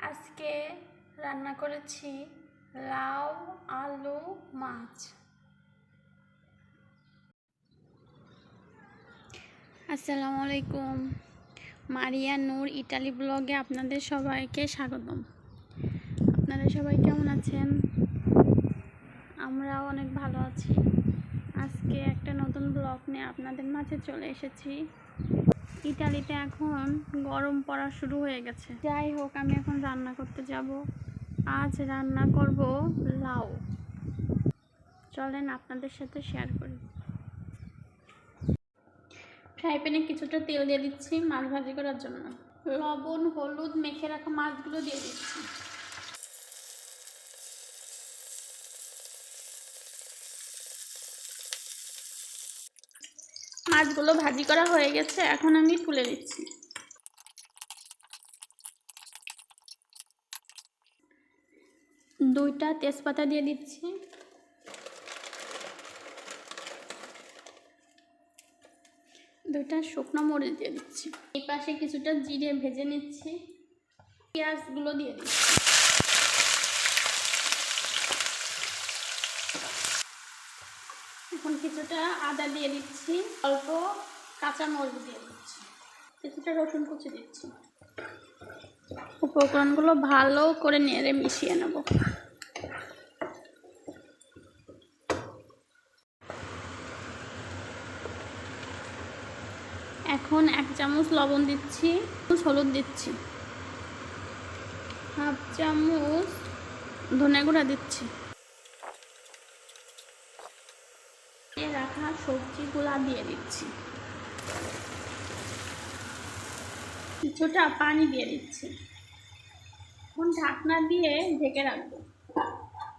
আজকে রান্না করেছি লাউ আলু মাছ। আসসালামু আলাইকুম, মারিয়া নূর ইটালি ব্লগে আপনাদের সবাইকে স্বাগতম। আপনারা সবাই কেমন আছেন? আমরাও অনেক ভালো আছি। আজকে একটা নতুন ব্লগ নিয়ে আপনাদের মাঝে চলে এসেছি। ইটালিতে এখন গরম পড়া শুরু হয়ে গেছে। যাই হোক, আমি এখন রান্না করতে যাব। আজ রান্না করব লাউ। চলেন আপনাদের সাথে শেয়ার করি। ফ্রাই প্যানে কিছুটা তেল দিয়ে দিচ্ছি মাছ ভাজি করার জন্য। লবণ হলুদ মেখে রাখা মাছগুলো দিয়ে দিচ্ছি। মাছগুলো ভাজি করা হয়ে গেছে, এখন আমি তুলে দিচ্ছি। দুইটা তেজপাতা দিয়ে দিচ্ছি। দুইটা শুকনো মরিচ দিয়ে দিচ্ছি। এই পাশে কিছুটা জিরে ভেজে নিচ্ছি। পেঁয়াজগুলো দিয়ে দিচ্ছি। এখন কিছুটা আদা দিয়ে দিচ্ছি, অল্প কাঁচা মরিচ দিয়ে দিচ্ছি, কিছুটা রসুন কুচি দিচ্ছি। উপকরণগুলো ভালো করে নেড়ে মিশিয়ে নেব। এখন 1 চামচ লবণ দিচ্ছি, হলুদ দিচ্ছি, হাফ চামচ ধনে গুঁড়া দিচ্ছি। রাখা সবজিগুলা দিয়ে দিচ্ছি। কিছুটা পানি দিয়ে দিচ্ছি। এখন ঢাকনা দিয়ে ঢেকে রাখবো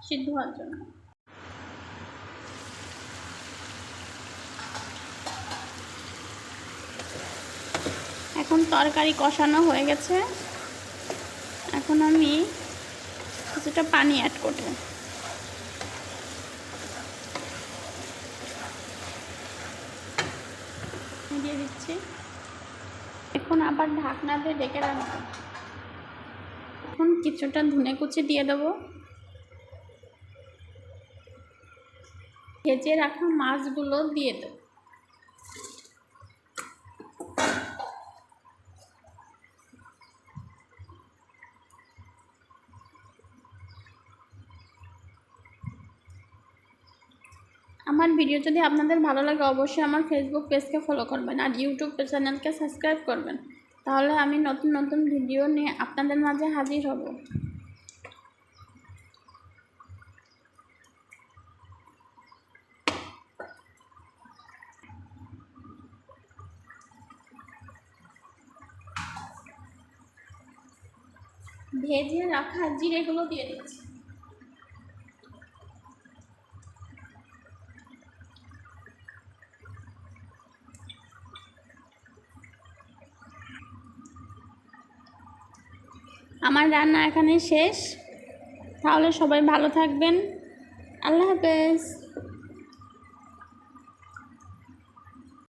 সিদ্ধ হওয়ার জন্য। এখন তরকারি কষানো হয়ে গেছে। এখন আমি কিছুটা পানি অ্যাড করব। দিয়ে দিচ্ছি। এখন আবার ঢাকনা দিয়ে ঢেকে রাখবো। এখন কিছুটা ধনে কুচি দিয়ে দেবো। ভেজে রাখা মাছগুলো দিয়ে দেবো। আমার ভিডিও যদি আপনাদের ভালো লাগে অবশ্যই আমার ফেসবুক পেজকে ফলো করবেন আর ইউটিউব চ্যানেলকে সাবস্ক্রাইব করবেন। তাহলে আমি নতুন নতুন ভিডিও নিয়ে আপনাদের মাঝে হাজির হব। ভেজে রাখা জিরেগুলো দিয়ে দিচ্ছি। আমার রান্না এখানে শেষ। তাহলে সবাই ভালো থাকবেন। আল্লাহ হাফেজ।